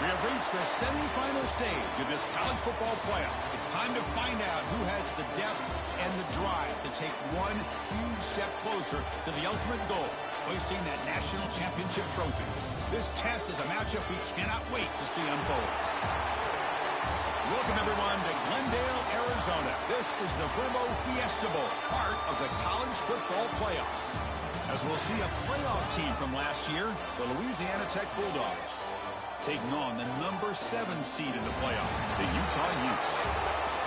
We have reached the semifinal stage of this college football playoff. It's time to find out who has the depth and the drive to take one huge step closer to the ultimate goal, hoisting that national championship trophy. This test is a matchup we cannot wait to see unfold. Welcome, everyone, to Glendale, Arizona. This is the Verbo Fiesta Bowl, part of the college football playoff. As we'll see a playoff team from last year, the Louisiana Tech Bulldogs, taking on the number 7 seed in the playoff, the Utah Utes.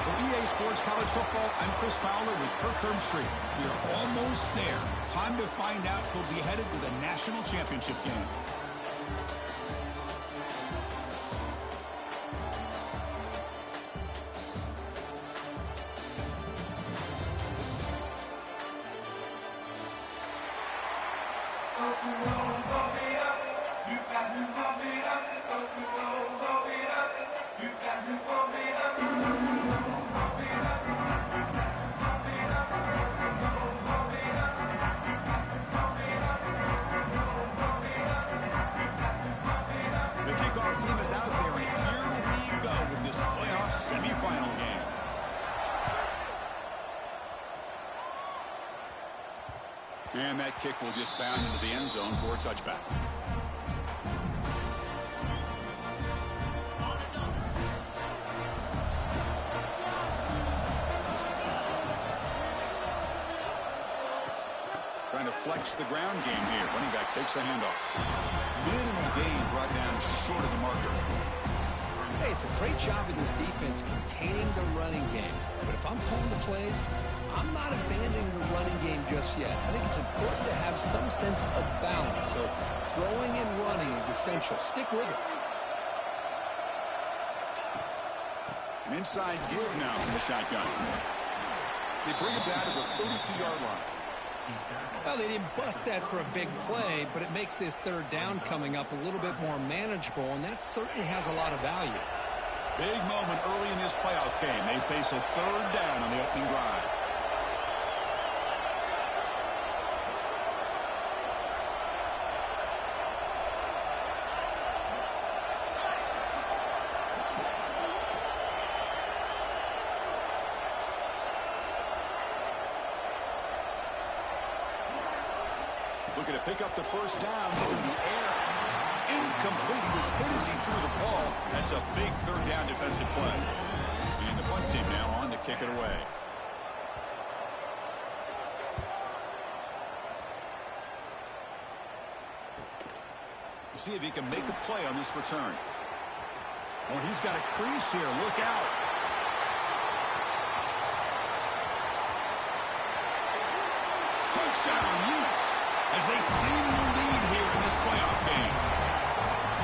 For EA Sports College Football, I'm Chris Fowler with Kirk Herbstreit. We are almost there. Time to find out who'll be headed to the national championship game. And that kick will just bound into the end zone for a touchback. Trying to flex the ground game here. Running back takes the handoff. Minimal gain brought down short of the marker. Hey, it's a great job in this defense containing the running game. But if I'm calling the plays, I'm not abandoning the running game just yet. I think it's important to have some sense of balance. So throwing and running is essential. Stick with it. An inside give now from the shotgun. They bring it down to the 32-yard line. Well, they didn't bust that for a big play, but it makes this third down coming up a little bit more manageable, and that certainly has a lot of value. Big moment early in this playoff game. They face a third down on the opening drive. Looking to pick up the first down through the air. Incomplete. He was hit as he threw the ball. That's a big third down defensive play. And the punt team now on to kick it away. We'll see if he can make a play on this return. Oh, he's got a crease here. Look out. Touchdown, Utes, as they claim the lead here in this playoff game.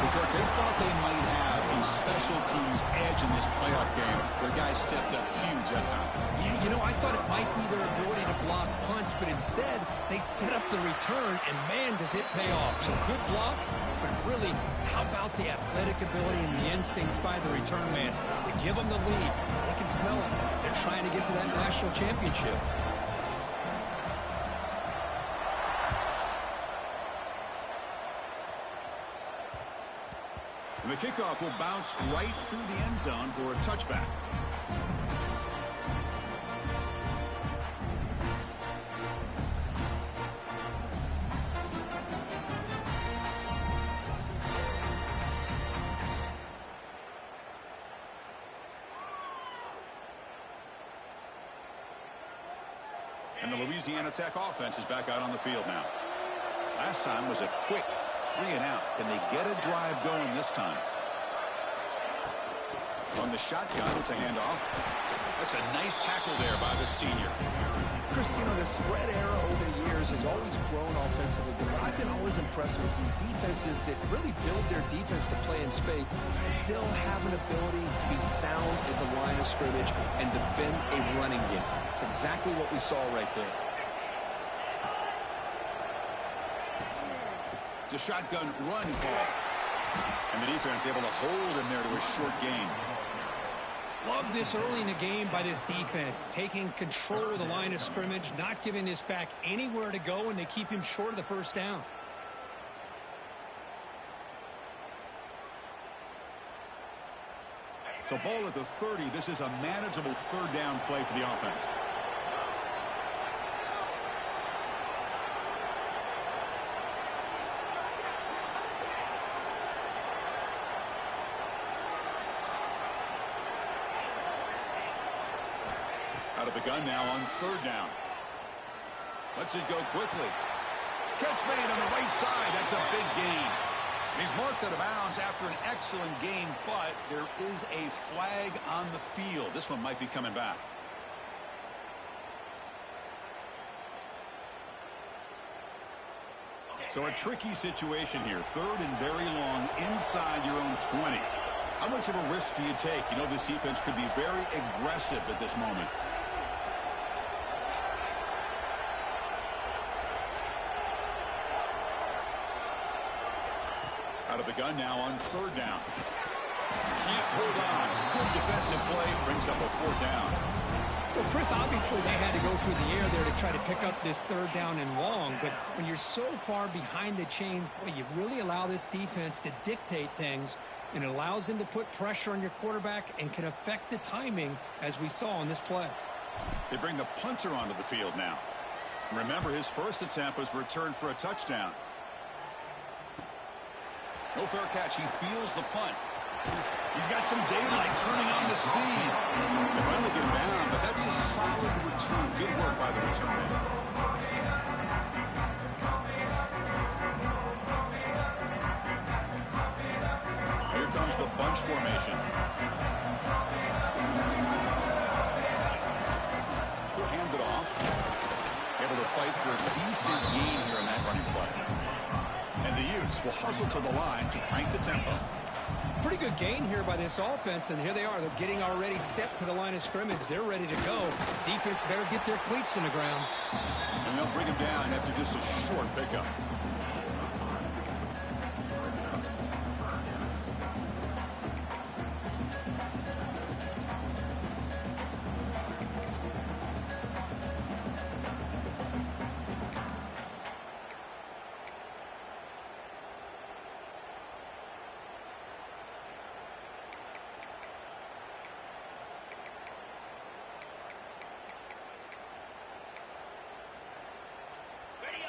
Because they thought they might have a special teams edge in this playoff game. Their guys stepped up huge that time. Yeah, you know, I thought it might be their ability to block punts, but instead they set up the return, and man, does it pay off. So good blocks, but really, how about the athletic ability and the instincts by the return man to give them the lead? They can smell it. They're trying to get to that national championship. And the kickoff will bounce right through the end zone for a touchback. And the Louisiana Tech offense is back out on the field now. Last time was a quick 3 and out. Can they get a drive going this time? On the shotgun, it's a handoff. That's a nice tackle there by the senior. Chris, you know, the spread era over the years has always grown offensively, but I've been always impressed with defenses that really build their defense to play in space, still have an ability to be sound at the line of scrimmage and defend a running game. It's exactly what we saw right there. It's a shotgun run call. And the defense able to hold him there to a short gain. Love this early in the game by this defense, taking control of the line of scrimmage, not giving this back anywhere to go, and they keep him short of the first down. So ball at the 30. This is a manageable third down play for the offense. Out of the gun now on third down. Lets it go quickly. Catch made on the right side. That's a big gain. He's marked out of bounds after an excellent game, but there is a flag on the field. This one might be coming back. So a tricky situation here. Third and very long inside your own 20. How much of a risk do you take? You know this defense could be very aggressive at this moment. Out of the gun now on third down. Can't hold on. Good defensive play brings up a fourth down. Well, Chris, obviously they had to go through the air there to try to pick up this third down and long, but when you're so far behind the chains, boy, you really allow this defense to dictate things, and it allows them to put pressure on your quarterback and can affect the timing, as we saw on this play. They bring the punter onto the field now. Remember, his first attempt was returned for a touchdown. No fair catch. He feels the punt. He's got some daylight turning on the speed. They finally get him down, but that's a solid return. Good work by the return man. Here comes the bunch formation. He'll hand it off. Able to fight for a decent gain here in that running play. And the Utes will hustle to the line to crank the tempo. Pretty good gain here by this offense, and here they are. They're getting already set to the line of scrimmage. They're ready to go. Defense better get their cleats in the ground. And they'll bring him down after just a short pickup.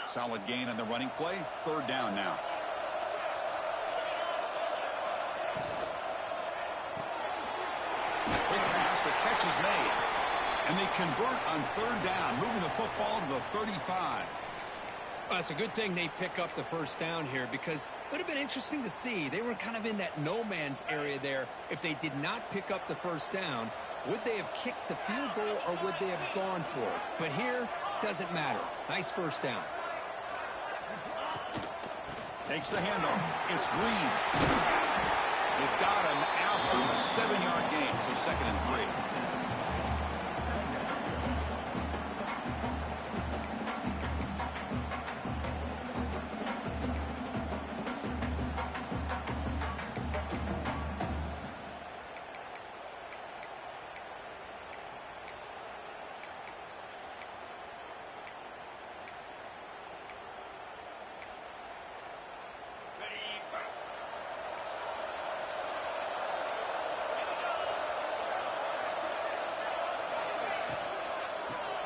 Solid gain on the running play. Third down now. Quick pass. The catch is made. And they convert on third down, moving the football to the 35. Well, it's a good thing they pick up the first down here, because it would have been interesting to see. They were kind of in that no man's area there. If they did not pick up the first down, would they have kicked the field goal or would they have gone for it? But here, doesn't matter. Nice first down. Takes the handoff. It's Green. They've got him after a 7-yard gain, so 2nd and 3.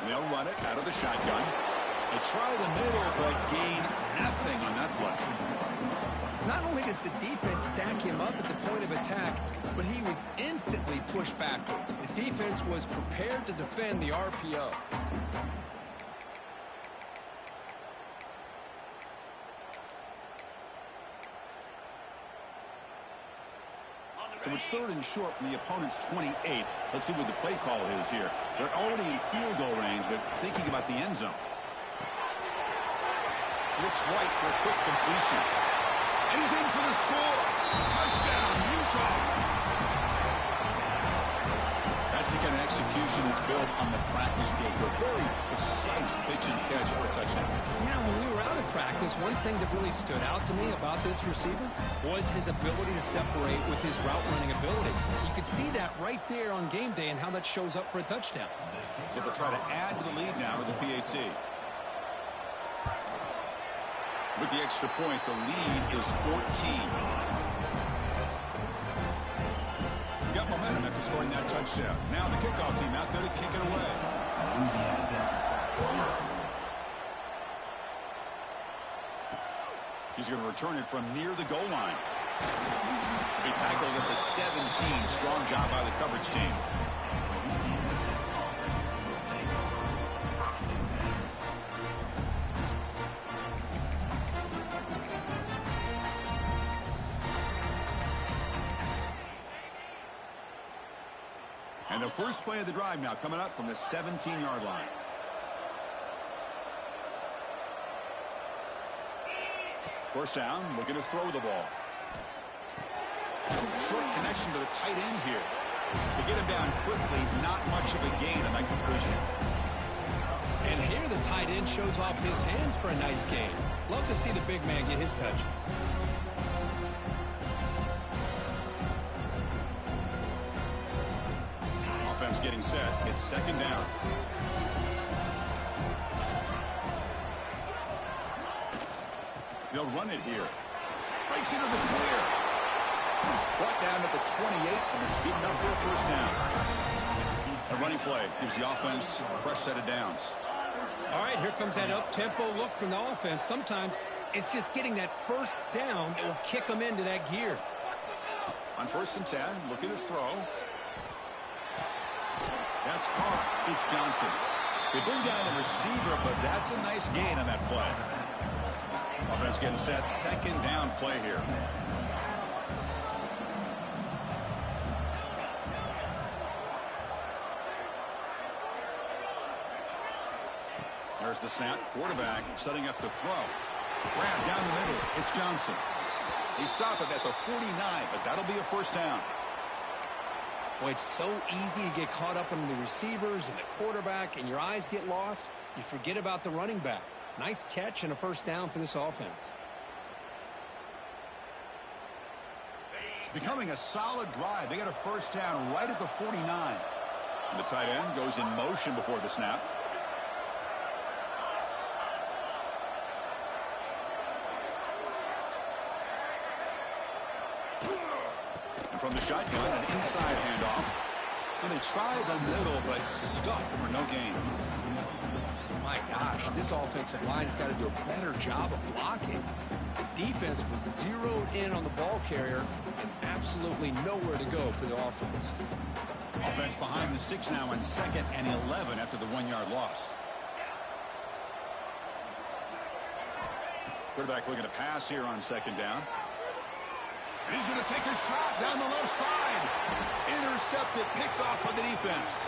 They'll run it out of the shotgun. They try the middle, but gain nothing on that play. Not only does the defense stack him up at the point of attack, but he was instantly pushed backwards. The defense was prepared to defend the RPO. So it's 3rd and short from the opponent's 28. Let's see what the play call is here. They're already in field goal range, but thinking about the end zone. Looks right for a quick completion. And he's in for the score. Touchdown, Utah. That's the kind of execution that's built on the practice field. A very precise pitch and catch for a touchdown. Yeah, when we were out of practice, one thing that really stood out to me about this receiver was his ability to separate with his route running ability. You could see that right there on game day and how that shows up for a touchdown. So they'll try to add to the lead now with the PAT. With the extra point, the lead is 14. Got momentum at to scoring that touchdown. Now the kickoff team out there to kick it away. He's going to return it from near the goal line. He tackled at the 17. Strong job by the coverage team. And the first play of the drive now coming up from the 17-yard line. First down, looking to throw the ball. Short connection to the tight end here. They get him down quickly, not much of a gain on that completion. And here the tight end shows off his hands for a nice gain. Love to see the big man get his touches. Offense getting set. It's second down. They'll run it here. Breaks into the clear. Brought down at the 28, and it's good enough for a first down. A running play gives the offense a fresh set of downs. All right, here comes that up-tempo look from the offense. Sometimes it's just getting that first down that will kick them into that gear. On 1st and 10, looking to throw. That's caught. It's Johnson. They bring down the receiver, but that's a nice gain on that play. Offense getting set. Second down play here. There's the snap. Quarterback setting up to throw. Grab down the middle. It's Johnson. He stopped it at the 49, but that'll be a first down. Boy, it's so easy to get caught up in the receivers and the quarterback, and your eyes get lost. You forget about the running back. Nice catch and a first down for this offense. It's becoming a solid drive. They got a first down right at the 49. And the tight end goes in motion before the snap. And from the shotgun, an inside handoff. And they try the middle, but stuffed for no gain. My gosh, this offensive line's got to do a better job of blocking. The defense was zeroed in on the ball carrier and absolutely nowhere to go for the offense. Offense behind the 6 now on 2nd and 11 after the 1-yard loss. Quarterback looking to pass here on 2nd down. And he's going to take a shot down the left side. Intercepted, picked off by the defense.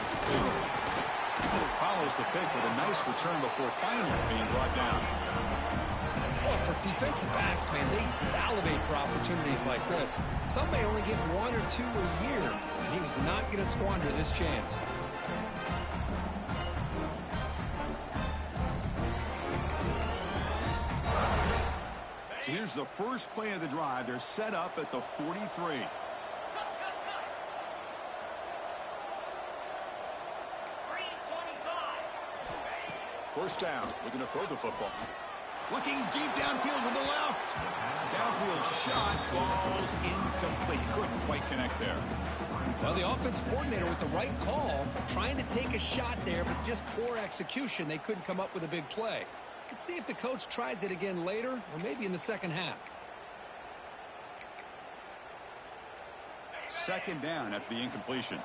Follows the pick with a nice return before finally being brought down. Well, for defensive backs, man, they salivate for opportunities like this. Some may only get 1 or 2 a year, and he was not going to squander this chance. So here's the first play of the drive. They're set up at the 43. First down, looking to throw the football. Looking deep downfield to the left. Downfield shot, falls incomplete. Couldn't quite connect there. Well, the offense coordinator with the right call, trying to take a shot there, but just poor execution. They couldn't come up with a big play. Let's see if the coach tries it again later, or maybe in the second half. Second down after the incompletion.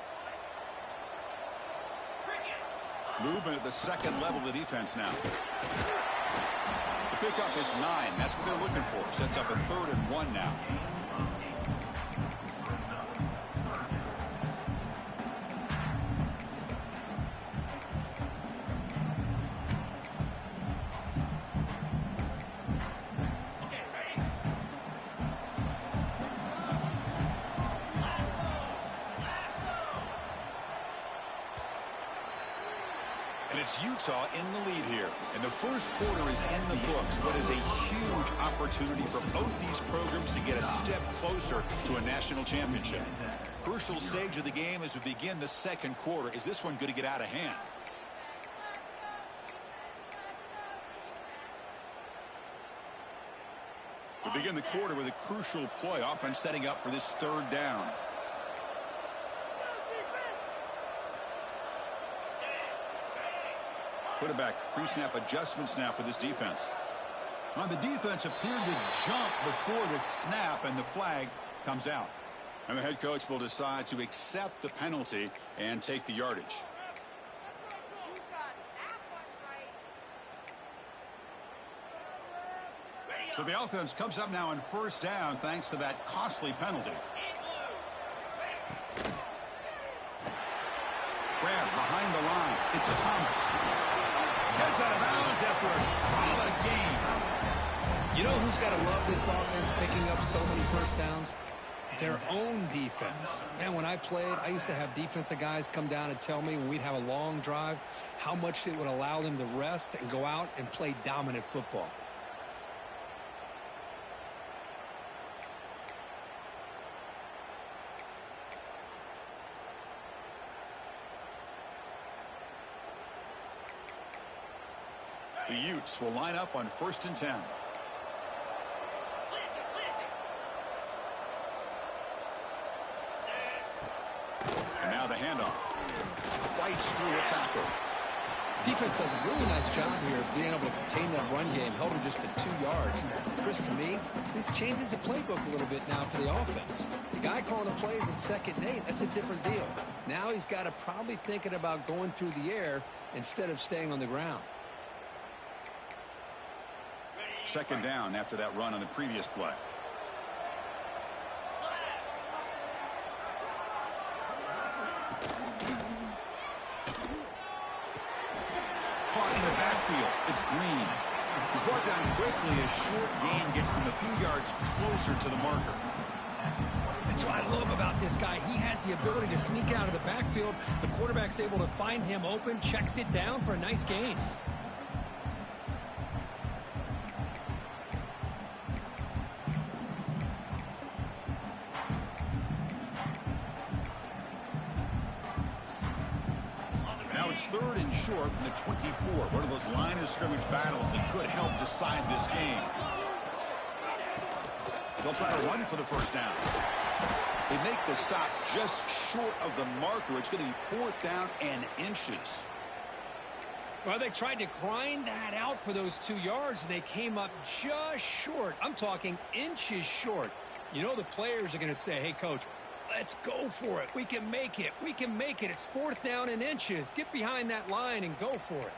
Movement at the second level of the defense now. The pickup is 9. That's what they're looking for. Sets up a 3rd and 1 now. And it's Utah in the lead here. And the first quarter is in the books. What is a huge opportunity for both these programs to get a step closer to a national championship. Crucial stage of the game as we begin the second quarter. Is this one going to get out of hand? We begin the quarter with a crucial play. Offense setting up for this 3rd down. Quarterback pre-snap adjustments now for this defense. On the defense appeared to jump before the snap, and the flag comes out. And the head coach will decide to accept the penalty and take the yardage. So the offense comes up now on first down thanks to that costly penalty. Grab behind the line. It's Thomas. Gets out of bounds after a solid game. You know who's got to love this offense picking up so many first downs? Their own defense. Man, when I played, I used to have defensive guys come down and tell me when we'd have a long drive how much it would allow them to rest and go out and play dominant football. The Utes will line up on 1st and 10. And now the handoff. Fights through a tackle. Defense does a really nice job here of being able to contain that run game, held him just to 2 yards. And Chris, to me, this changes the playbook a little bit now for the offense. The guy calling the plays at 2nd and 8, that's a different deal. Now he's got to probably thinking about going through the air instead of staying on the ground. 2nd down after that run on the previous play. Caught in the backfield. It's Green. He's brought down quickly. A short gain gets them a few yards closer to the marker. That's what I love about this guy. He has the ability to sneak out of the backfield. The quarterback's able to find him open, checks it down for a nice gain. It's 3rd and short from the 24. One of those line of scrimmage battles that could help decide this game. They'll try to run for the 1st down. They make the stop just short of the marker. It's going to be 4th down and inches. Well, they tried to grind that out for those 2 yards, and they came up just short. I'm talking inches short. You know the players are going to say, hey, Coach, let's go for it. We can make it. We can make it. It's 4th down and inches. Get behind that line and go for it.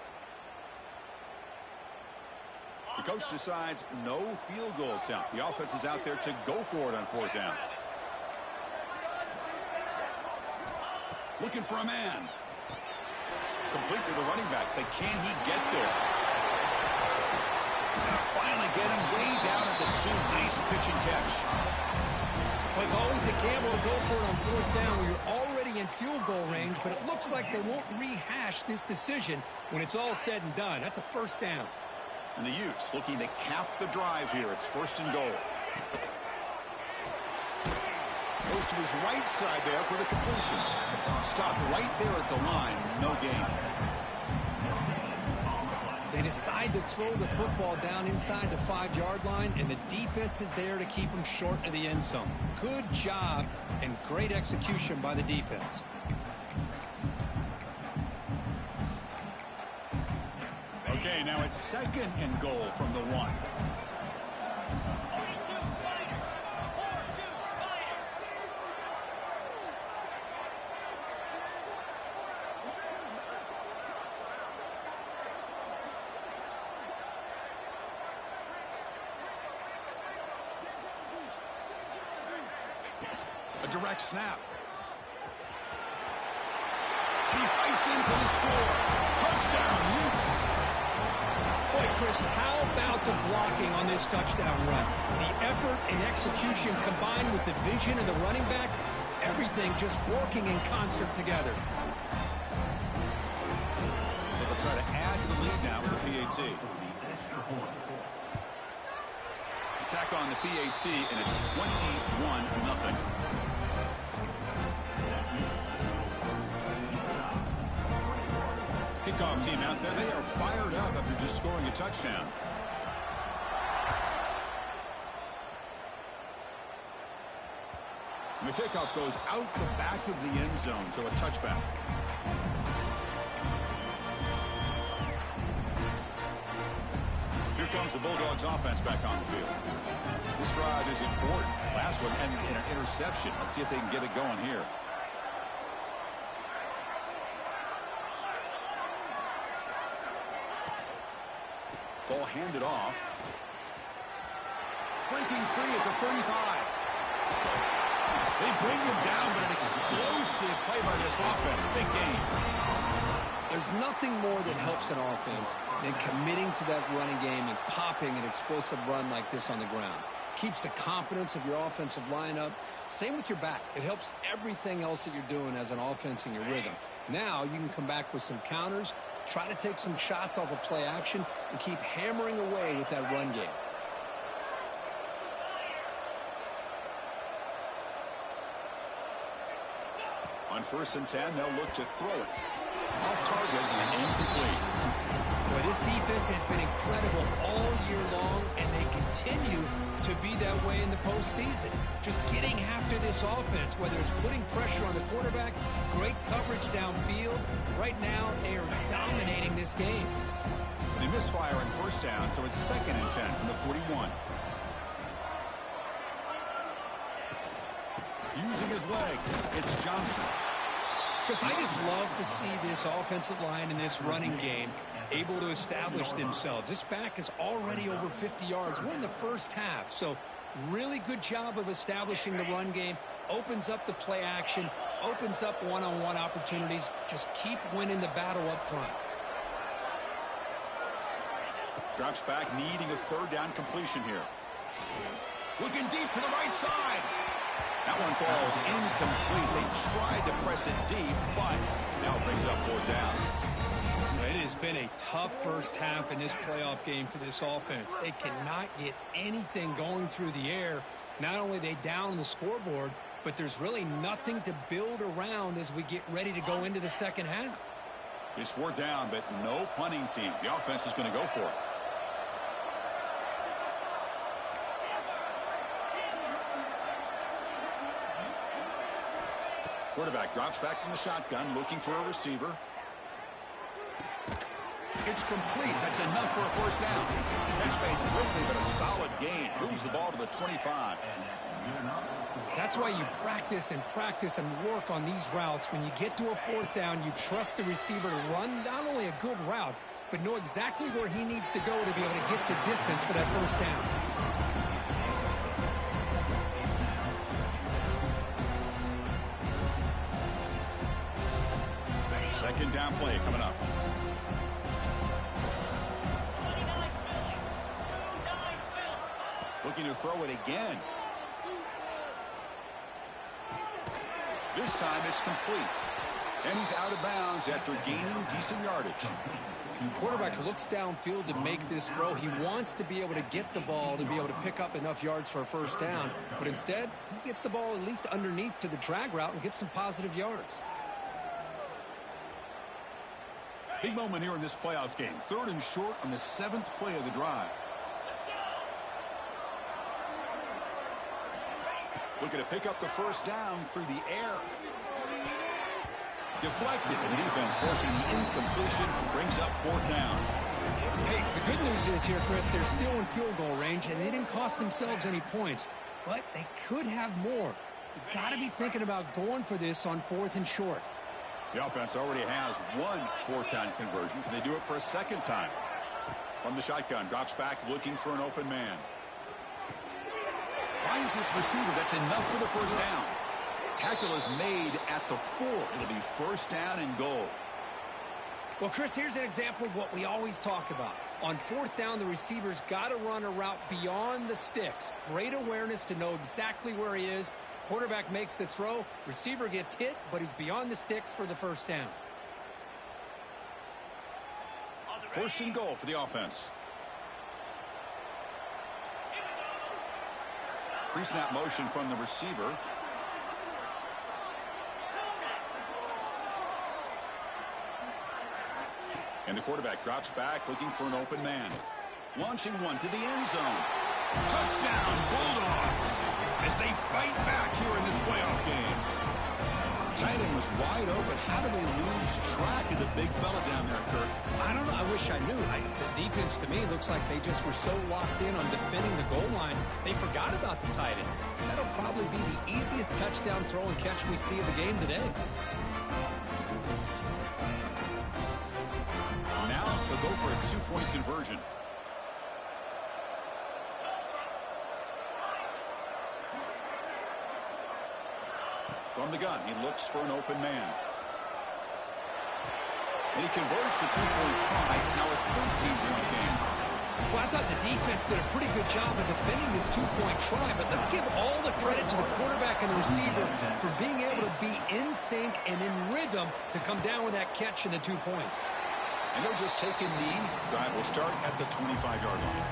The coach decides no field goal attempt. The offense is out there to go for it on 4th down. Looking for a man. Complete with the running back. But can he get there? Finally get him way down at the 2. Nice pitch and catch. Well, it's always a gamble to go for it on 4th down where you're already in field goal range, but it looks like they won't rehash this decision when it's all said and done. That's a 1st down. And the Utes looking to cap the drive here. It's 1st and goal. Goes to his right side there for the completion. Stopped right there at the line. No gain. They decide to throw the football down inside the 5-yard line, and the defense is there to keep them short of the end zone. Good job and great execution by the defense. Okay, now it's 2nd and goal from the 1. A direct snap. He fights in for the score. Touchdown, Utes. Boy, Chris, how about the blocking on this touchdown run? The effort and execution combined with the vision of the running back, everything just working in concert together. So they'll try to add to the lead now with the PAT. Attack on the PAT, and it's 21-0. Kickoff team out there. They are fired up after just scoring a touchdown. And the kickoff goes out the back of the end zone, so a touchback. Here comes the Bulldogs offense back on the field. This drive is important. Last one ended in an interception. Let's see if they can get it going here. Ball handed off. Breaking free at the 35. They bring him down, but an explosive play by this offense. Big game. There's nothing more that helps an offense than committing to that running game and popping an explosive run like this on the ground. Keeps the confidence of your offensive line up. Same with your back. It helps everything else that you're doing as an offense in your rhythm. Now you can come back with some counters, try to take some shots off of play action, and keep hammering away with that run game. On 1st and 10, they'll look to throw it. Off target and incomplete. Well, this defense has been incredible all year long, and they continue to be that way in the postseason. Just getting after this offense, whether it's putting pressure on the quarterback, great coverage downfield. Right now, they are dominating this game. They misfire in 1st down, so it's 2nd and 10 from the 41. Using his legs, it's Johnson. Because I just love to see this offensive line in this running game able to establish themselves. This back is already over 50 yards. We're in the first half, so really good job of establishing the run game. Opens up the play action, opens up one-on-one opportunities. Just keep winning the battle up front. Drops back, needing a 3rd down completion here. Looking deep to the right side. That one falls incomplete. They tried to press it deep, but now it brings up 4th down. It has been a tough first half in this playoff game for this offense. They cannot get anything going through the air. Not only are they down on the scoreboard, but there's really nothing to build around as we get ready to go into the second half. It's 4th down, but no punting team. The offense is going to go for it. Quarterback drops back from the shotgun, looking for a receiver. It's complete. That's enough for a 1st down. Catch made quickly, but a solid gain. Moves the ball to the 25. That's why you practice and work on these routes. When you get to a 4th down, you trust the receiver to run not only a good route, but know exactly where he needs to go to be able to get the distance for that 1st down. Second down play coming up. Looking to throw it again. This time it's complete. And he's out of bounds after gaining decent yardage. Quarterback looks downfield to make this throw. He wants to be able to get the ball to be able to pick up enough yards for a 1st down. But instead, he gets the ball at least underneath to the drag route and gets some positive yards. Big moment here in this playoff game. 3rd and short on the 7th play of the drive. Looking to pick up the 1st down through the air. Deflected, and the defense forcing the incompletion. Brings up 4th down. Hey, the good news is here, Chris, they're still in field goal range, and they didn't cost themselves any points. But they could have more. You got to be thinking about going for this on 4th and short. The offense already has one 4th down conversion. Can they do it for a 2nd time? From the shotgun, drops back looking for an open man. Finds this receiver. That's enough for the 1st down. Tackle is made at the 4. It'll be 1st down and goal. Well, Chris, here's an example of what we always talk about. On 4th down, the receiver's got to run a route beyond the sticks. Great awareness to know exactly where he is. Quarterback makes the throw. Receiver gets hit, but he's beyond the sticks for the 1st down. 1st and goal for the offense. Pre-snap motion from the receiver. And the quarterback drops back looking for an open man. Launching one to the end zone. Touchdown, Bulldogs, as they fight back here in this playoff game. tight end was wide open. How do they lose track of the big fella down there, Kirk? I don't know. I wish I knew. The defense, to me, looks like they just were so locked in on defending the goal line, they forgot about the tight end. That'll probably be the easiest touchdown throw and catch we see of the game today. Now they'll go for a two-point conversion. From the gun, he looks for an open man. And he converts the two-point try. Now a 13-point game. Well, I thought the defense did a pretty good job of defending this two-point try, but let's give all the credit to the quarterback and the receiver for being able to be in sync and in rhythm to come down with that catch and the 2 points. And they'll just take a knee. Drive will start at the 25-yard line.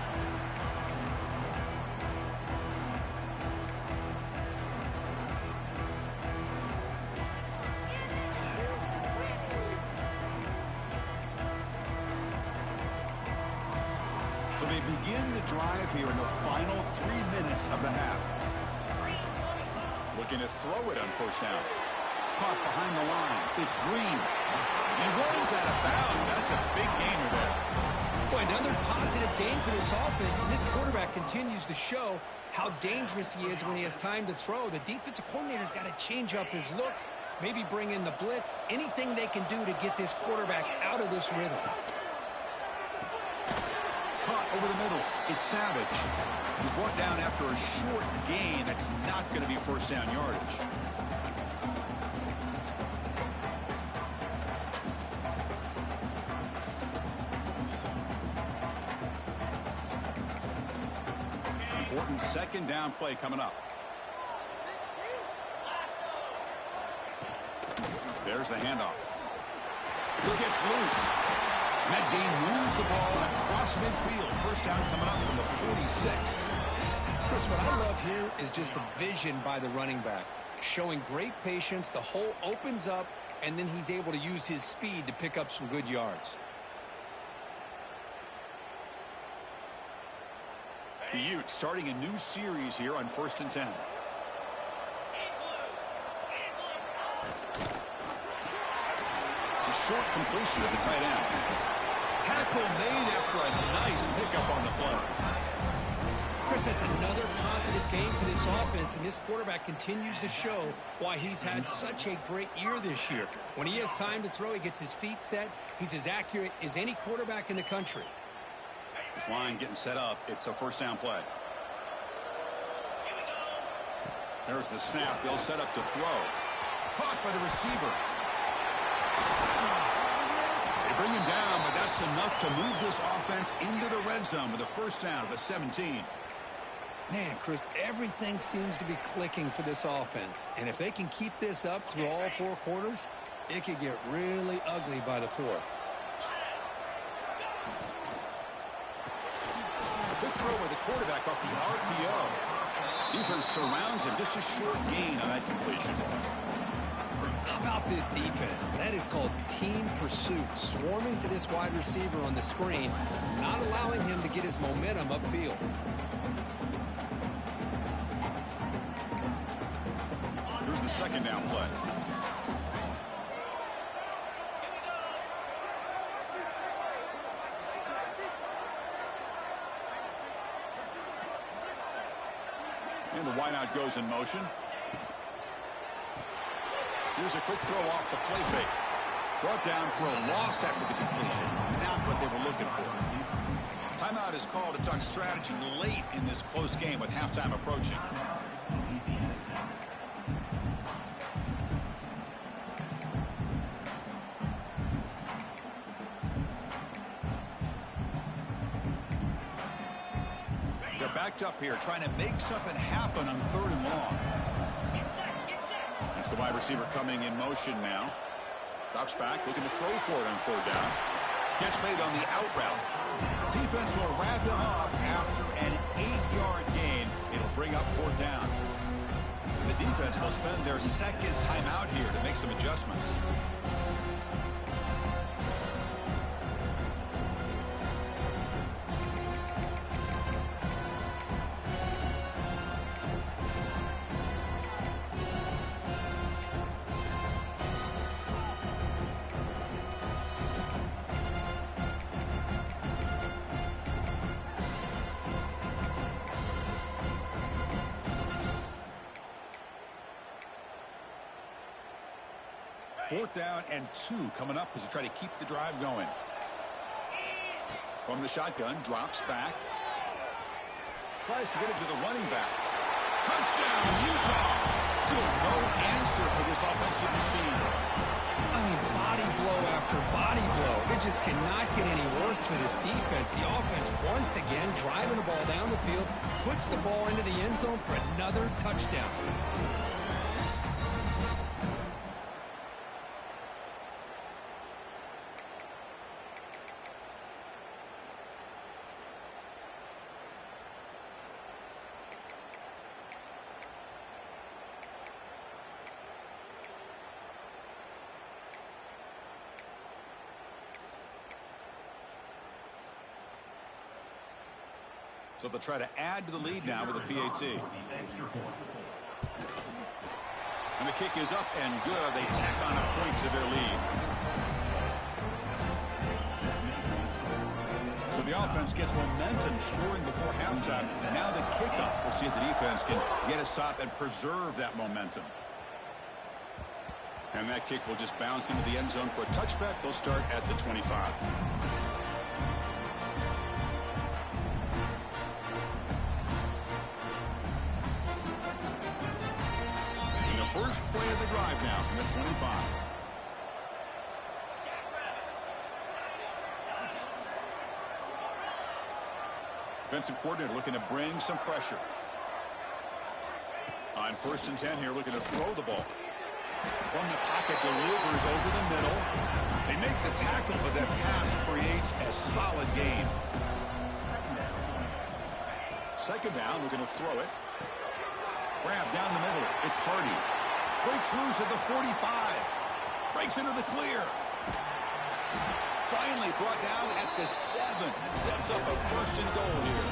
So they begin the drive here in the final 3 minutes of the half. Looking to throw it on first down. Caught behind the line. It's Green. He rolls out of bounds. That's a big gainer there. Boy, another positive game for this offense, and this quarterback continues to show how dangerous he is when he has time to throw. The defensive coordinator's got to change up his looks, maybe bring in the blitz, anything they can do to get this quarterback out of this rhythm. Caught over the middle. It's Savage. He's brought down after a short gain. That's not going to be first down yardage. Important second down play coming up. There's the handoff. He gets loose. And that game moves the ball across midfield. First down coming up from the 46. Chris, what I love here is just the vision by the running back. Showing great patience. The hole opens up, and then he's able to use his speed to pick up some good yards. The Utes starting a new series here on 1st and 10. The short completion of the tight end. Tackle made after a nice pickup on the play. Chris, that's another positive game for this offense, and this quarterback continues to show why he's had such a great year this year. When he has time to throw, he gets his feet set. He's as accurate as any quarterback in the country. This line getting set up. It's a first down play. There's the snap. They'll set up to throw. Caught by the receiver. They bring him down, but that's enough to move this offense into the red zone with a first down at the 17. Man, Chris, everything seems to be clicking for this offense. And if they can keep this up through all 4 quarters, it could get really ugly by the 4th. Good throw by the quarterback off the RPO. Defense surrounds him. Just a short gain on that completion. How about this defense? That is called team pursuit. Swarming to this wide receiver on the screen, not allowing him to get his momentum upfield. Here's the second down play. And the wideout goes in motion. Here's a quick throw off the play fake. Brought down for a loss after the completion. Not what they were looking for. Timeout is called to talk strategy late in this close game with halftime approaching. They're backed up here, trying to make something happen on 3rd and long. It's the wide receiver coming in motion now. Drops back, looking to throw for it on 3rd down. Catch made on the out route. Defense will wrap him up after an 8-yard gain. It'll bring up 4th down. The defense will spend their second timeout here to make some adjustments. 4th down and 2 coming up as they try to keep the drive going. From the shotgun, drops back. Tries to get it to the running back. Touchdown, Utah! Still no answer for this offensive machine. I mean, body blow after body blow. It just cannot get any worse for this defense. The offense, once again, driving the ball down the field, puts the ball into the end zone for another touchdown. So they'll try to add to the lead now with a PAT. And the kick is up and good. They tack on a point to their lead. So the offense gets momentum scoring before halftime. Now the kickoff. We'll see if the defense can get a stop and preserve that momentum. And that kick will just bounce into the end zone for a touchback. They'll start at the 25. First play of the drive now from the 25. Defensive coordinator looking to bring some pressure. On 1st and 10 here, looking to throw the ball. From the pocket, delivers over the middle. They make the tackle, but that pass creates a solid gain. 2nd down, looking to throw it. Grab down the middle. It's Hardy. Breaks loose at the 45. Breaks into the clear. Finally brought down at the 7. Sets up a 1st and goal here.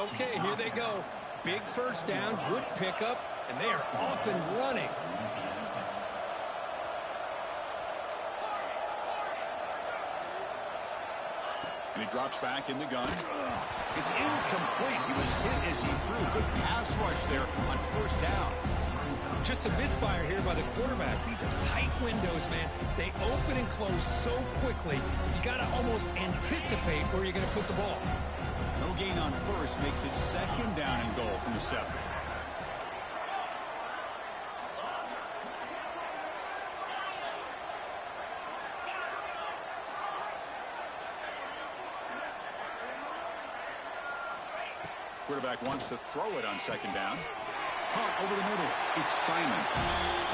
Okay, here they go. Big 1st down, good pickup, and they are off and running. And he drops back in the gun. It's incomplete. He was hit as he threw. Good pass rush there on 1st down. Just a misfire here by the quarterback. These are tight windows, man. They open and close so quickly. You got to almost anticipate where you're going to put the ball. No gain on 1st makes it 2nd down and goal from the 7. Quarterback wants to throw it on 2nd down. Caught over the middle. It's Simon.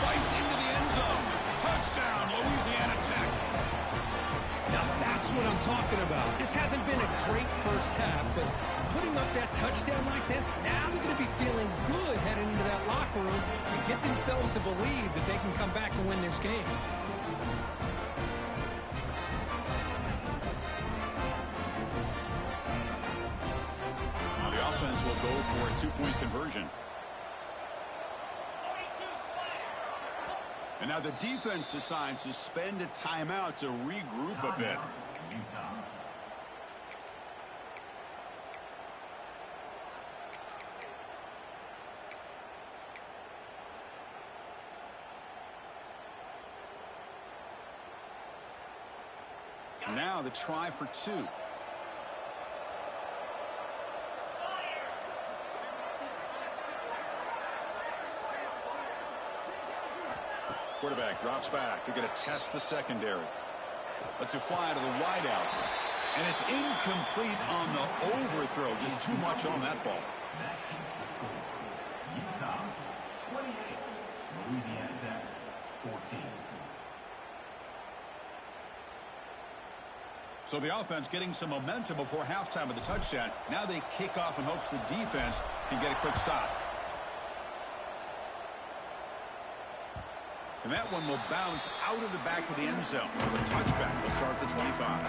Fights into the end zone. Touchdown, Louisiana Tech. Now that's what I'm talking about. This hasn't been a great 1st half, but putting up that touchdown like this, now they're going to be feeling good heading into that locker room and get themselves to believe that they can come back and win this game. Now the offense will go for a 2-point conversion. And now the defense decides to spend a timeout to regroup a bit. Now the try for 2. Quarterback drops back. They're going to test the secondary. Lets it fly to the wideout. And it's incomplete on the overthrow. Just too much on that ball. Utah 28, Louisiana Tech 14. So the offense getting some momentum before halftime with the touchdown. Now they kick off in hopes the defense can get a quick stop. And that one will bounce out of the back of the end zone. So a touchback will start at the 25.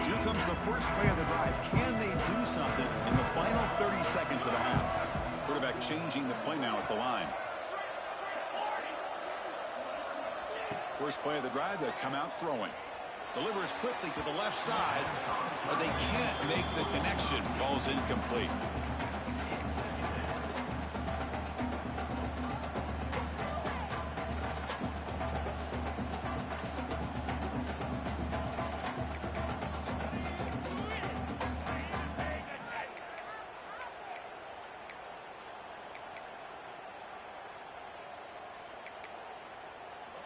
Here comes the first play of the drive. Can they do something in the final 30 seconds of the half? Quarterback changing the play now at the line. First play of the drive, they come out throwing. Delivers quickly to the left side, but they can't make the connection. Ball's incomplete.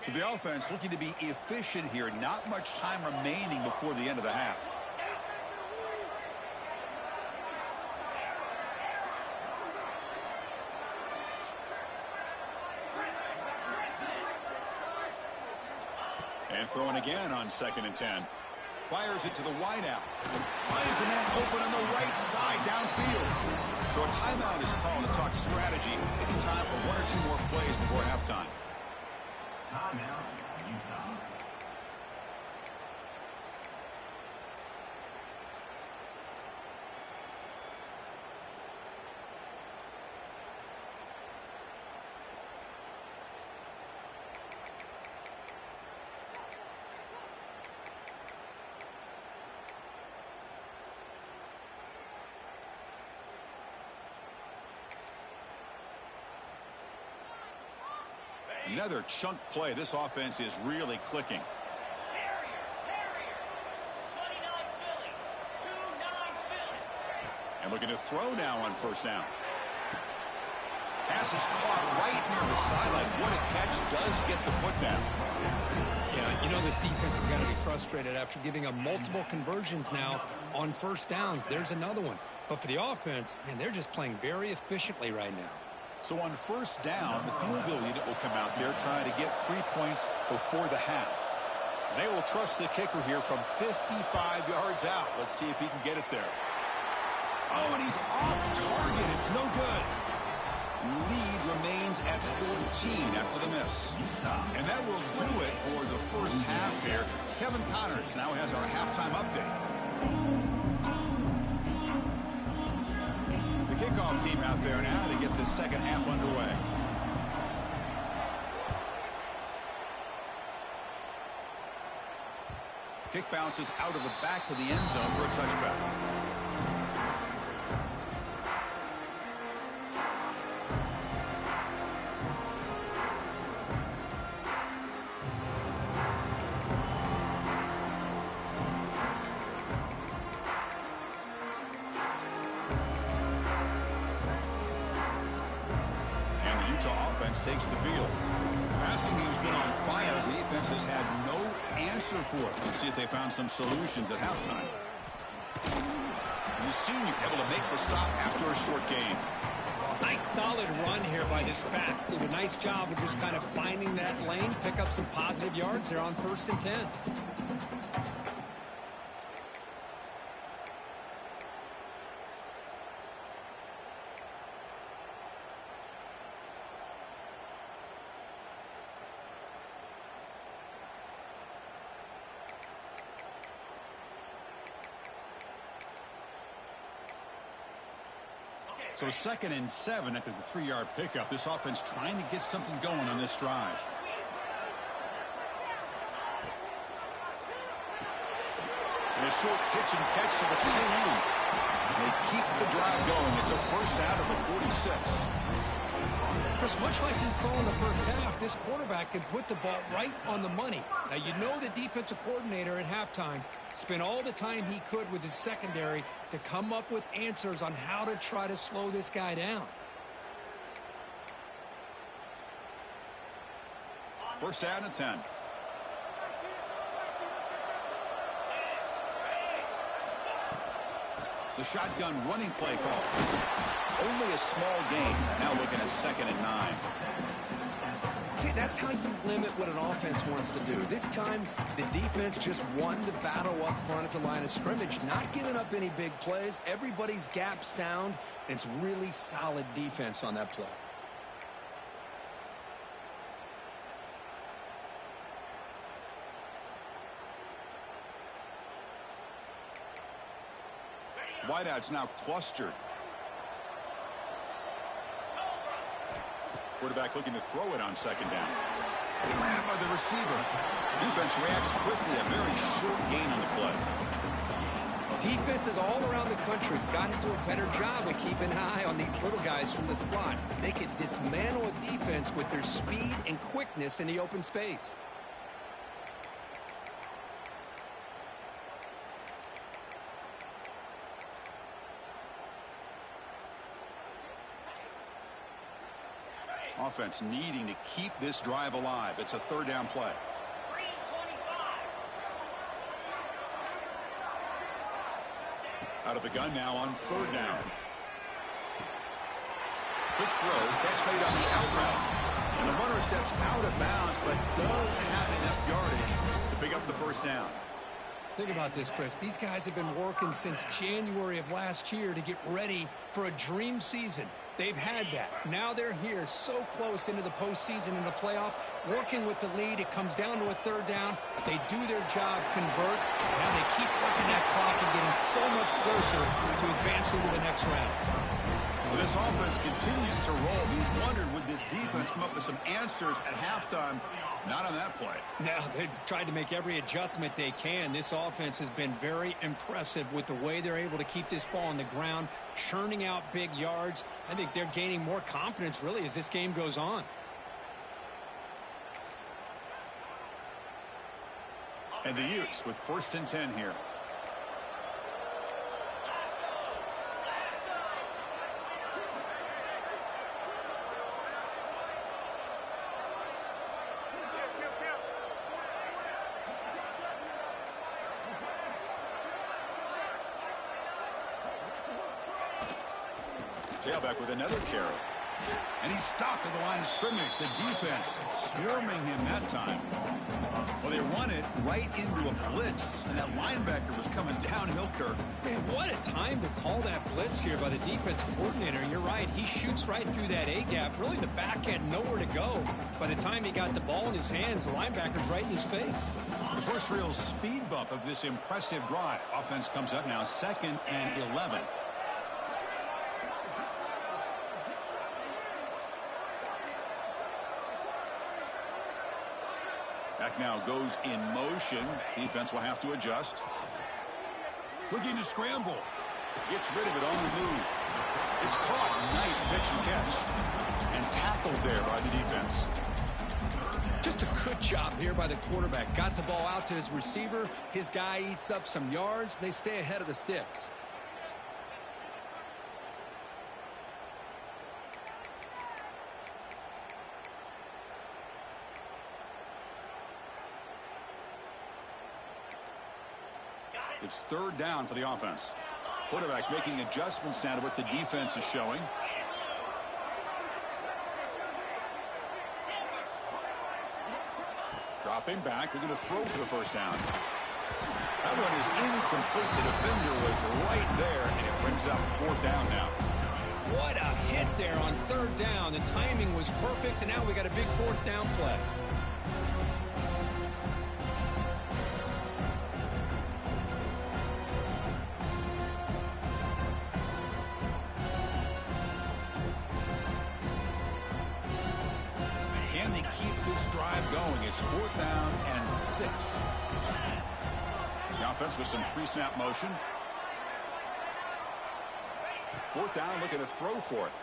So the offense looking to be efficient here. Not much time remaining before the end of the half. And throwing again on 2nd and 10. Fires it to the wideout. Finds a man open on the right side downfield. So a timeout is called to talk strategy. Maybe time for 1 or 2 more plays before halftime. Timeout, Utah. Another chunk play. This offense is really clicking. And looking to throw now on 1st down. Pass is caught right near the sideline. What a catch. Does get the foot down. Yeah, you know this defense has got to be frustrated after giving up multiple conversions now on 1st downs. There's another one. But for the offense, man, they're just playing very efficiently right now. So on 1st down, the field goal unit will come out there trying to get 3 points before the half. They will trust the kicker here from 55 yards out. Let's see if he can get it there. Oh, and he's off target. It's no good. Lead remains at 14 after the miss. And that will do it for the 1st half here. Kevin Connors now has our halftime update. Kickoff team out there now to get the 2nd half underway. Kick bounces out of the back of the end zone for a touchback. Takes the field. Passing game's been on fire. The defense has had no answer for it. Let's see if they found some solutions at halftime. The senior able to make the stop after a short gain. Nice solid run here by this back. Did a nice job of just kind of finding that lane, pick up some positive yards there on 1st and 10. So 2nd and 7 after the 3-yard pickup. This offense trying to get something going on this drive. And a short pitch and catch to the tight end. They keep the drive going. It's a 1st out of the 46. Chris, much like we saw in the 1st half, this quarterback can put the ball right on the money. Now, you know the defensive coordinator at halftime spent all the time he could with his secondary to come up with answers on how to try to slow this guy down. 1st down and 10. The shotgun running play call. Only a small gain. Now looking at 2nd and 9. See, that's how you limit what an offense wants to do. This time, the defense just won the battle up front at the line of scrimmage, not giving up any big plays. Everybody's gap sound. It's really solid defense on that play. Wideout's now clustered. Quarterback looking to throw it on 2nd down. Grabbed by the receiver. Defense reacts quickly. A very short gain on the play. Defenses all around the country have got to do a better job of keeping an eye on these little guys from the slot. They can dismantle a defense with their speed and quickness in the open space. Offense needing to keep this drive alive. It's a third down play. Out of the gun now on third down. Quick throw, catch made on the out route. And the runner steps out of bounds, but does have enough yardage to pick up the first down. Think about this, Chris. These guys have been working since January of last year to get ready for a dream season. They've had that. Now they're here so close into the postseason and the playoff, working with the lead. It comes down to a third down. They do their job, convert. Now they keep working that clock and getting so much closer to advancing to the next round. Well, this offense continues to roll. We wondered, would this defense come up with some answers at halftime? Not on that play. Now, they've tried to make every adjustment they can. This offense has been very impressive with the way they're able to keep this ball on the ground, churning out big yards. I think they're gaining more confidence, really, as this game goes on. And the Utes with 1st and 10 here. Tailback with another carry. And he's stopped at the line of scrimmage. The defense swarming him that time. Well, they run it right into a blitz, and that linebacker was coming downhill, Kirk. Man, what a time to call that blitz here by the defensive coordinator. You're right. He shoots right through that A-gap. Really, the back had nowhere to go. By the time he got the ball in his hands, the linebacker's right in his face. The first real speed bump of this impressive drive. Offense comes up now 2nd and 11. Back now goes in motion. Defense will have to adjust. Looking to scramble. Gets rid of it on the move. It's caught. Nice pitch and catch. And tackled there by the defense. Just a good job here by the quarterback. Got the ball out to his receiver. His guy eats up some yards. They stay ahead of the sticks. It's third down for the offense. Quarterback making adjustments now to what the defense is showing. Dropping back. They're going to throw for the first down. That one is incomplete. The defender was right there, and it brings up 4th down now. What a hit there on third down. The timing was perfect, and now we got a big 4th down play. Can they keep this drive going? It's 4th down and 6. The offense with some pre-snap motion. 4th down, looking to throw for it.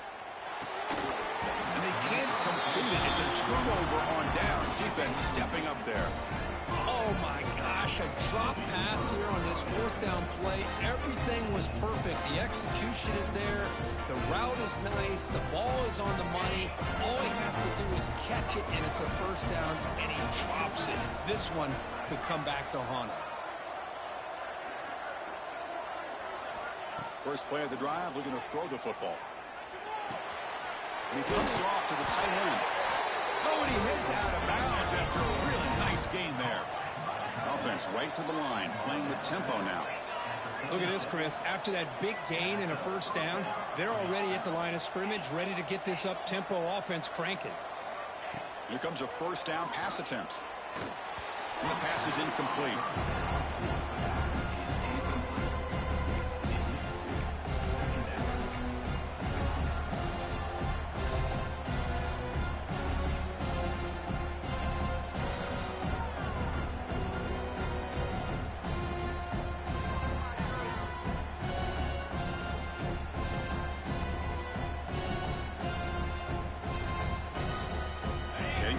And they can't complete it. It's a turnover on downs. Defense stepping up there. Oh, my gosh. A drop pass here on this 4th down play. Everything was perfect. The execution is there. The route is nice. The ball is on the money. All he has to do is catch it, and it's a first down, and he drops it. This one could come back to haunt him. First play of the drive, looking to throw the football. And he dumps it off to the tight end. Oh, and he heads out of bounds after a really nice gain there. Offense right to the line, playing with tempo now. Look at this, Chris. After that big gain and a first down, they're already at the line of scrimmage, ready to get this up-tempo offense cranking. Here comes a first down pass attempt. And the pass is incomplete.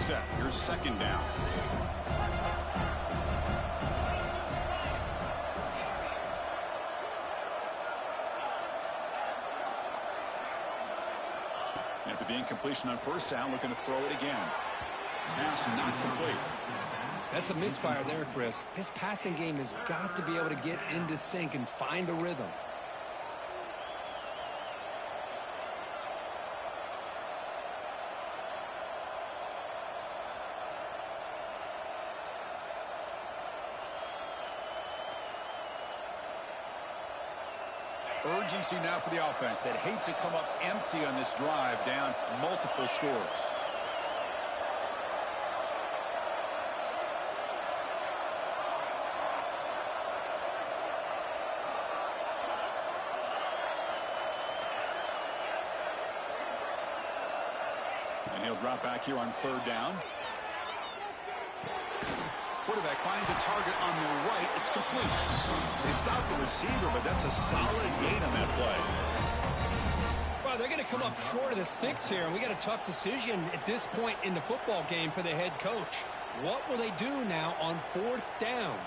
Getting set. Here's second down. After the incompletion on first down, looking to throw it again. Pass not complete. That's a misfire there, Chris. This passing game has got to be able to get into sync and find a rhythm. Urgency now for the offense that hate to come up empty on this drive, down multiple scores. And he'll drop back here on third down. Quarterback finds a target on the right. It's complete. They stop the receiver, but that's a solid gain on that play. Well, they're going to come up short of the sticks here, and we got a tough decision at this point in the football game for the head coach. What will they do now on fourth down?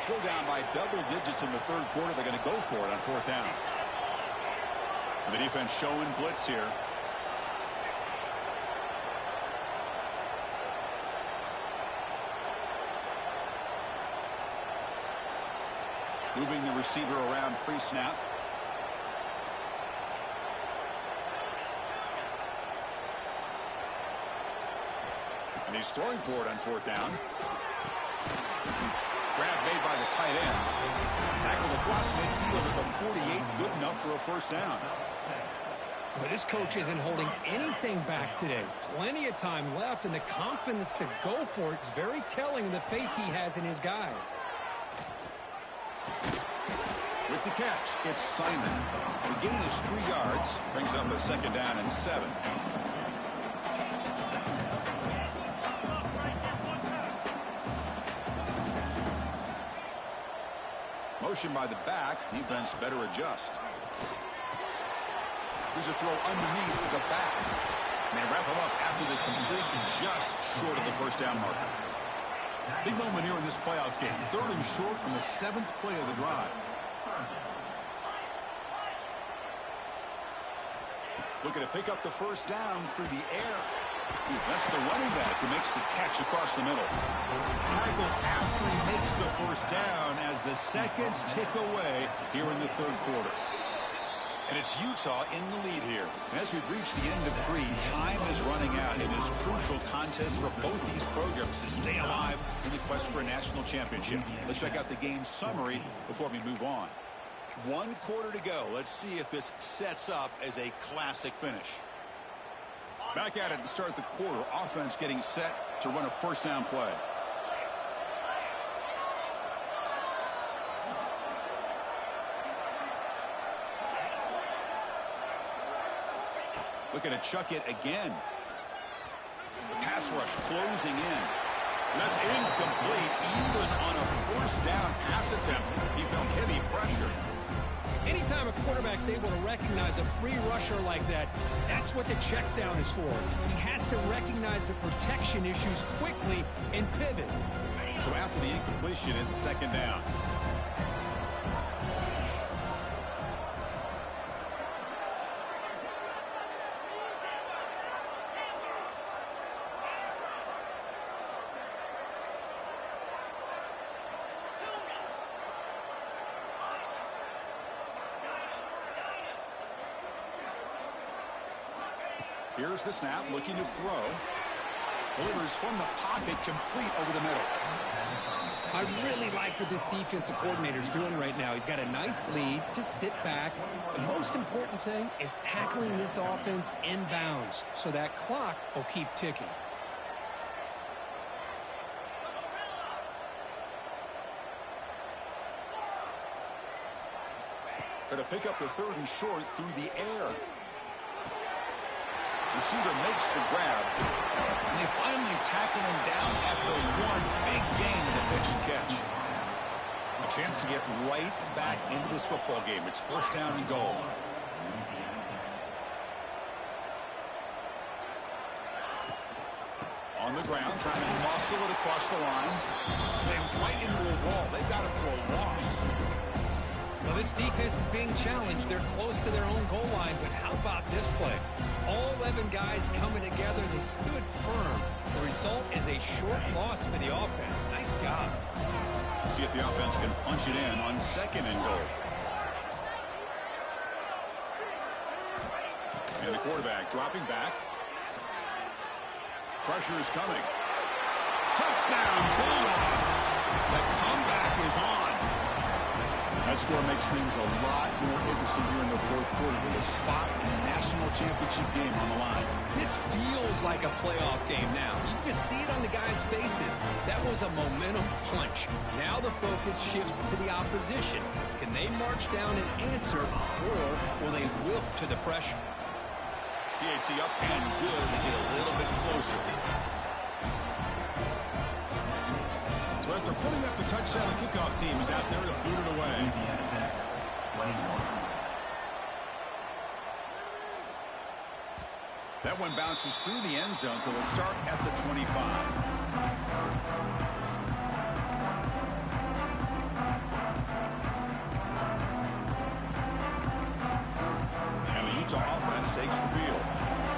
Still down by double digits in the third quarter. They're going to go for it on fourth down. The defense showing blitz here. Moving the receiver around pre-snap. And he's throwing for it on fourth down. Grab made by the tight end. Tackle across midfield at the 48. Good enough for a first down. Well, this coach isn't holding anything back today. Plenty of time left, and the confidence to go for it is very telling of the faith he has in his guys. With the catch, it's Simon. The gain is 3 yards. Brings up a second down and 7. Motion by the back. Defense better adjust. Here's a throw underneath to the back. And they wrap him up after the completion just short of the first down marker. Big moment here in this playoff game. 3rd and short on the 7th play of the drive. Looking to pick up the first down through the air. That's the running back who makes the catch across the middle. Tackled after he makes the first down as the seconds tick away here in the third quarter. And it's Utah in the lead here. As we've reached the end of 3, time is running out in this crucial contest for both these programs to stay alive in the quest for a national championship. Let's check out the game summary before we move on. 1 quarter to go. Let's see if this sets up as a classic finish. Back at it to start the quarter. Offense getting set to run a first down play. Looking to chuck it again. The pass rush closing in. That's incomplete. Even on a first down pass attempt, he felt heavy pressure. Anytime a quarterback's able to recognize a free rusher like that, that's what the check down is for. He has to recognize the protection issues quickly and pivot. So after the incompletion, it's second down. Here's the snap, looking to throw. Delivers from the pocket, complete over the middle. I really like what this defensive coordinator's doing right now. He's got a nice lead. Just sit back. The most important thing is tackling this offense inbounds so that clock will keep ticking. Going to pick up the 3rd and short through the air. Receiver makes the grab, and they finally tackle him down at the 1. Big gain in the pitch and catch. A chance to get right back into this football game. It's first down and goal. On the ground, trying to muscle it across the line. Slams right into a wall. They've got him for a loss. Well, this defense is being challenged. They're close to their own goal line, but how about this play? All 11 guys coming together. They stood firm. The result is a short loss for the offense. Nice job. See if the offense can punch it in on 2nd and goal. And the quarterback dropping back. Pressure is coming. Touchdown, Bulldogs. The comeback is on. That score makes things a lot more interesting here in the 4th quarter with a spot in the national championship game on the line. This feels like a playoff game now. You can see it on the guys' faces. That was a momentum punch. Now the focus shifts to the opposition. Can they march down and answer, or will they wilt to the pressure? PAT up and good to get a little bit closer. So after putting up a touchdown, the kickoff team is out there to boot it away. That one bounces through the end zone, so they'll start at the 25. And the Utah offense takes the field.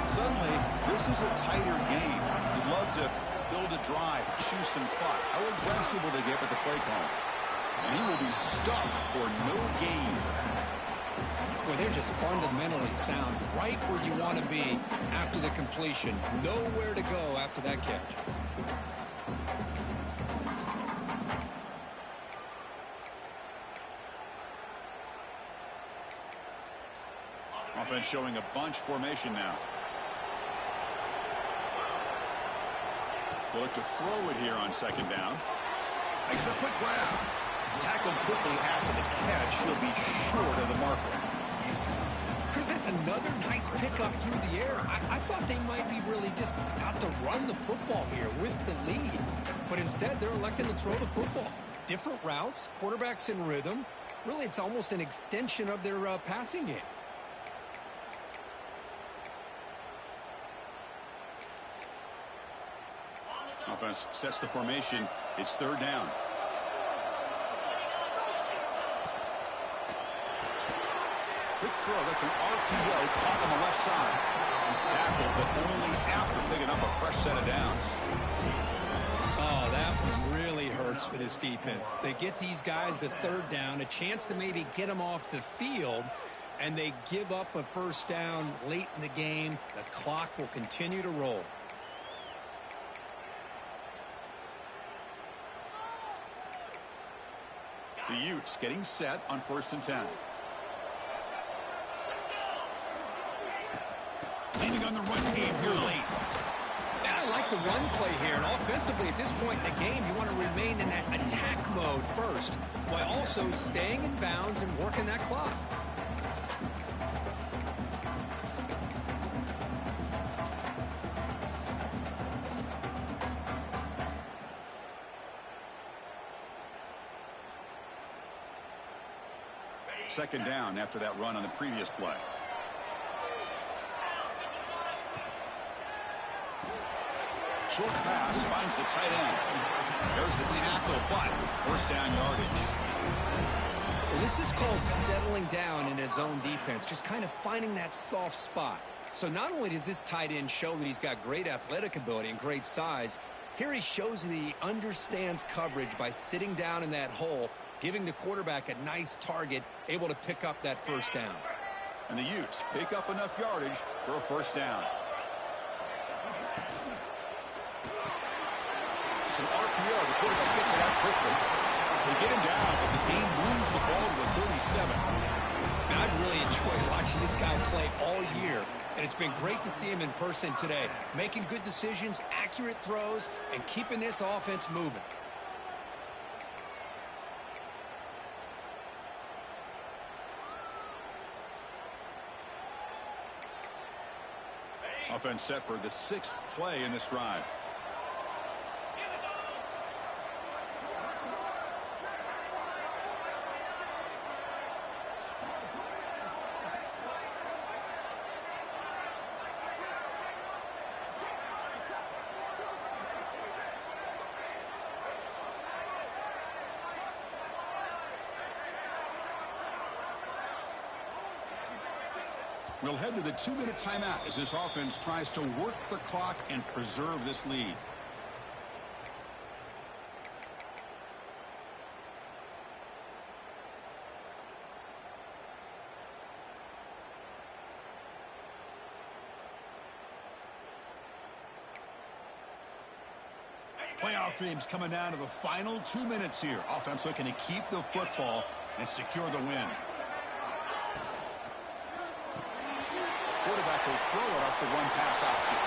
Suddenly, this is a tighter game. You'd love to build a drive, choose some clock. How aggressive will they get with the play call? And he will be stuffed for no gain. Well, they're just fundamentally sound, right where you want to be after the completion. Nowhere to go after that catch. Offense showing a bunch formation now. They look to throw it here on 2nd down. Makes a quick grab. Tackled quickly after the catch. He'll be short of the marker. Chris, that's another nice pickup through the air. I thought they might be really just out to run the football here with the lead. But instead, they're electing to throw the football. Different routes, quarterbacks in rhythm. Really, it's almost an extension of their passing game. Offense sets the formation. It's 3rd down. Quick throw. That's an RPO caught on the left side. Tackled, but only after picking up a fresh set of downs. Oh, that one really hurts for this defense. They get these guys to 3rd down, a chance to maybe get them off the field, and they give up a 1st down late in the game. The clock will continue to roll. The Utes getting set on 1st and 10. Leaning on the run game here late. Yeah, I like the run play here. And offensively, at this point in the game, you want to remain in that attack mode first, while also staying in bounds and working that clock. Second down after that run on the previous play. Short pass finds the tight end. There's the tackle, but 1st down yardage. Well, this is called settling down in his own defense, just kind of finding that soft spot. So not only does this tight end show that he's got great athletic ability and great size, here he shows that he understands coverage by sitting down in that hole, giving the quarterback a nice target, able to pick up that 1st down. And the Utes pick up enough yardage for a 1st down. It's an RPO. The quarterback gets it out quickly. They get him down, but the game moves the ball to the 37. And I've really enjoyed watching this guy play all year, and it's been great to see him in person today, making good decisions, accurate throws, and keeping this offense moving. Offense set for the 6th play in this drive. We'll head to the 2-minute timeout as this offense tries to work the clock and preserve this lead. Playoff dreams coming down to the final 2 minutes here. Offense looking to keep the football and secure the win. Quarterback will throw it off the one-pass option.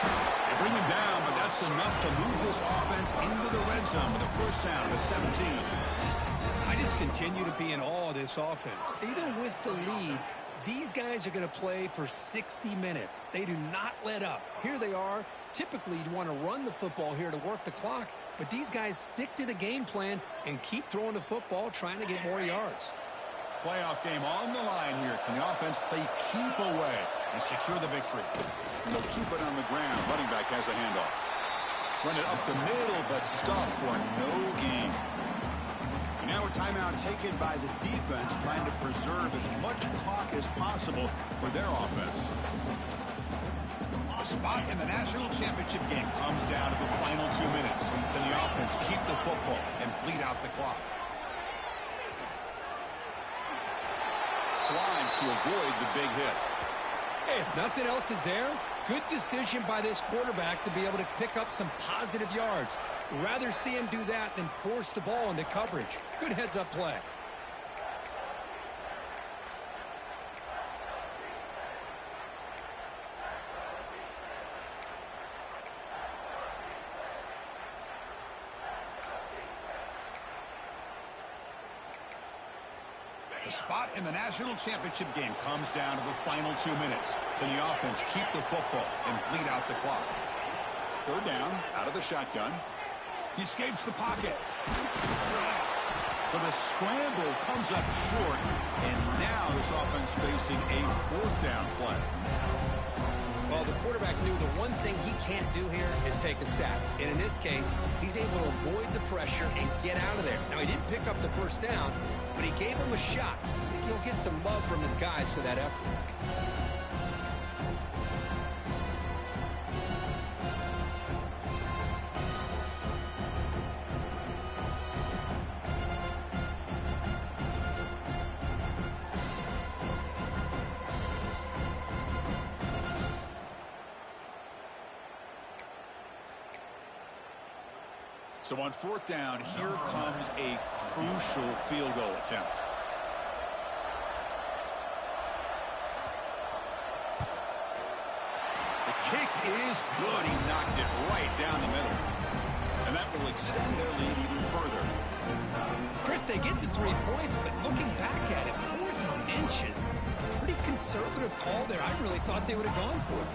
They bring him down, but that's enough to move this offense into the red zone with a first down to 17. I just continue to be in awe of this offense. Even with the lead, these guys are going to play for 60 minutes. They do not let up. Here they are. Typically, you'd want to run the football here to work the clock, but these guys stick to the game plan and keep throwing the football, trying to get more yards. Playoff game on the line here. Can the offense play keep away and secure the victory? And they'll keep it on the ground. Running back has the handoff. Run it up the middle, but stuffed for no gain. And now a timeout taken by the defense, trying to preserve as much clock as possible for their offense. The spot in the national championship game comes down to the final 2 minutes. Can the offense keep the football and bleed out the clock? Slides to avoid the big hit. Hey, if nothing else is there, good decision by this quarterback to be able to pick up some positive yards. Rather see him do that than force the ball into coverage. Good heads-up play. The spot in the national championship game comes down to the final 2 minutes. Can the offense keep the football and bleed out the clock? Third down, out of the shotgun. He escapes the pocket. So the scramble comes up short, and now this offense facing a fourth down play. Well, the quarterback knew the one thing he can't do here is take a sack. And in this case, he's able to avoid the pressure and get out of there. Now, he didn't pick up the first down, but he gave him a shot. I think he'll get some love from his guys for that effort. So on fourth down, here comes a crucial field goal attempt. The kick is good. He knocked it right down the middle. And that will extend their lead even further. Chris, they get the 3 points, but looking back at it, 4th inches. Pretty conservative call there. I really thought they would have gone for it.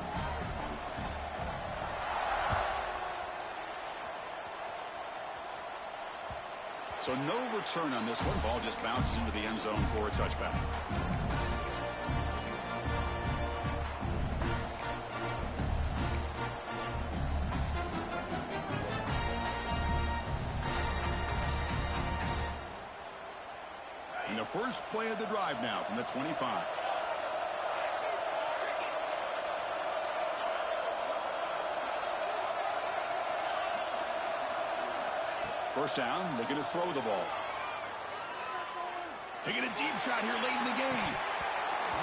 So no return on this one. Ball just bounces into the end zone for a touchback. And the first play of the drive now from the 25. First down, looking to throw the ball. Taking a deep shot here late in the game.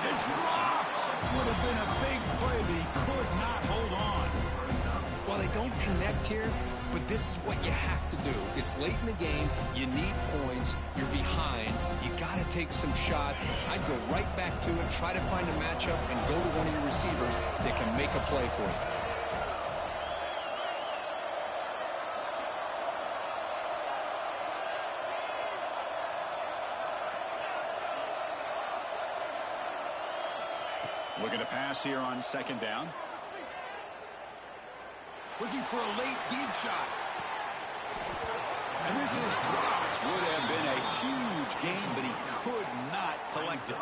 It's dropped. Would have been a big play, but he could not hold on. Well, they don't connect here, but this is what you have to do. It's late in the game. You need points. You're behind. You got to take some shots. I'd go right back to it, try to find a matchup, and go to one of your receivers that can make a play for you. Looking to pass here on second down. Looking for a late deep shot. And this is dropped. Would have been a huge gain, but he could not collect it.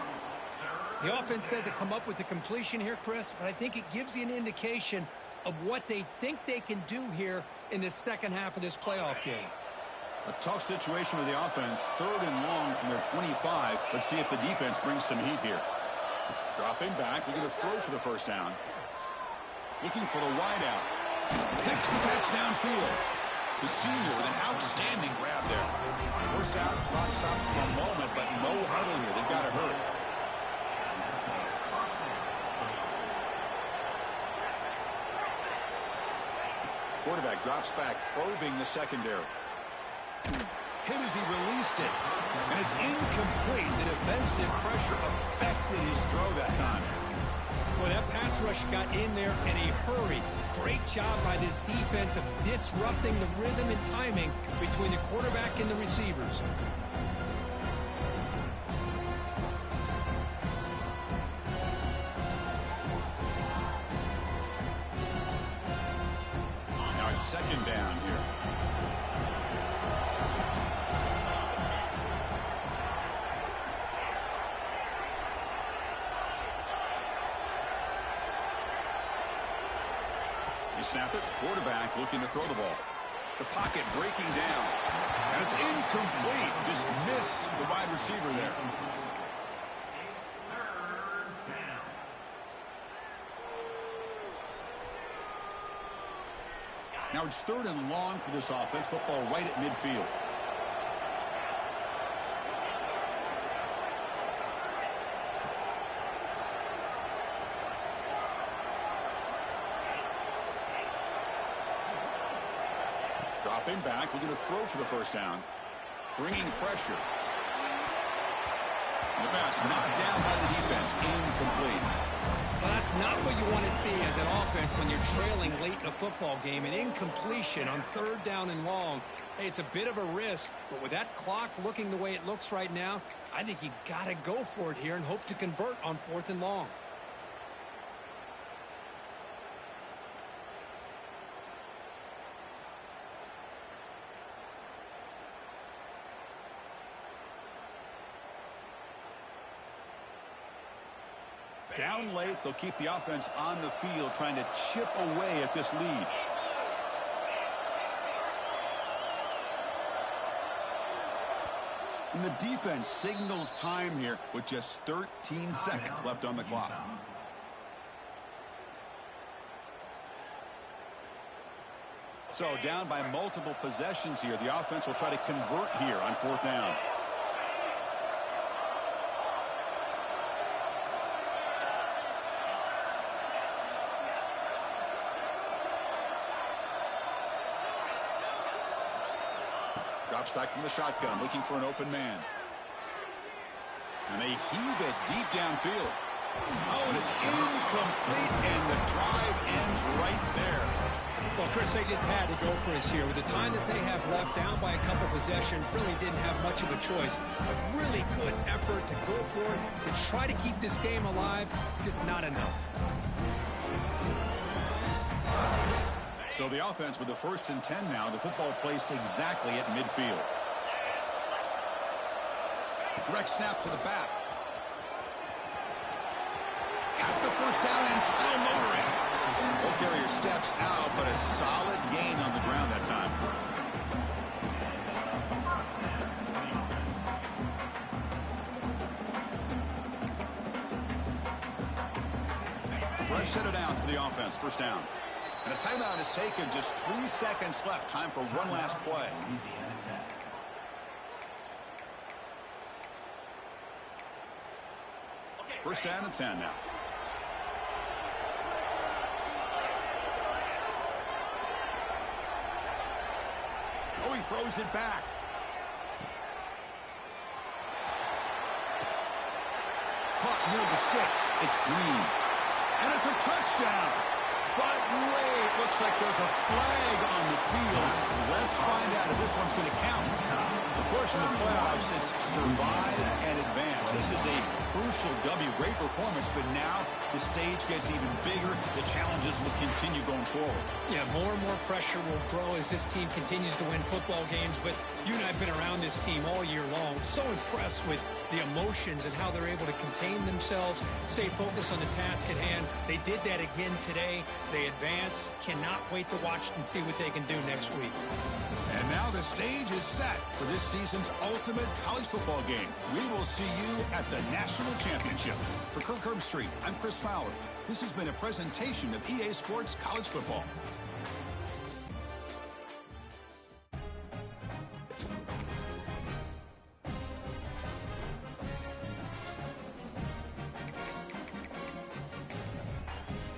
The offense doesn't come up with the completion here, Chris, but I think it gives you an indication of what they think they can do here in the second half of this playoff game. A tough situation with the offense. 3rd and long from their 25. Let's see if the defense brings some heat here. Dropping back, looking to throw for the first down. Looking for the wide out. Picks the catch downfield. The senior with an outstanding grab there. First out, clock stops for a moment, but no huddle here. They've got to hurry. Quarterback drops back, probing the secondary. Hit as he released it. And it's incomplete. The defensive pressure affected his throw that time. Well, that pass rush got in there in a hurry. Great job by this defense of disrupting the rhythm and timing between the quarterback and the receivers. Now it's second down here. Snap it. Quarterback looking to throw the ball. The pocket breaking down. And it's incomplete. Just missed the wide receiver there. Now it's third and long for this offense. Football right at midfield. Dropping back, looking to throw for the first down. Bringing pressure. And the pass knocked down by the defense. Incomplete. Well, that's not what you want to see as an offense when you're trailing late in a football game. An incompletion on third down and long. Hey, it's a bit of a risk, but with that clock looking the way it looks right now, I think you got to go for it here and hope to convert on fourth and long. Down late, they'll keep the offense on the field trying to chip away at this lead. And the defense signals time here with just 13 seconds left on the clock. So down by multiple possessions here. The offense will try to convert here on fourth down. Drops back from the shotgun, looking for an open man. And they heave it deep downfield. Oh, and it's incomplete, and the drive ends right there. Well, Chris, they just had to go for it here. With the time that they have left, down by a couple possessions, really didn't have much of a choice. A really good effort to go for it, to try to keep this game alive, just not enough. So the offense with the first and 10 now. The football placed exactly at midfield. Direct snap to the back. At the first down and still motoring. Ball carrier steps out, but a solid gain on the ground that time. Fresh set of downs for the offense. First down. And a timeout is taken. Just 3 seconds left. Time for one last play. First down and 10 now. Oh, he throws it back. Caught near the sticks. It's Green. And it's a touchdown. But wait, looks like there's a flag on the field. Let's find out if this one's going to count. Of course, in the playoffs, it's survive and advance. This is a crucial W. Great performance, but now the stage gets even bigger. The challenges will continue going forward. Yeah, more and more pressure will grow as this team continues to win football games. But you and I have been around this team all year long. So impressed with the emotions and how they're able to contain themselves, stay focused on the task at hand. They did that again today. They advance. Cannot wait to watch and see what they can do next week. And now the stage is set for this season's ultimate college football game. We will see you at the National Championship. For Kirk Herbstreit, I'm Chris Fowler. This has been a presentation of EA Sports College Football.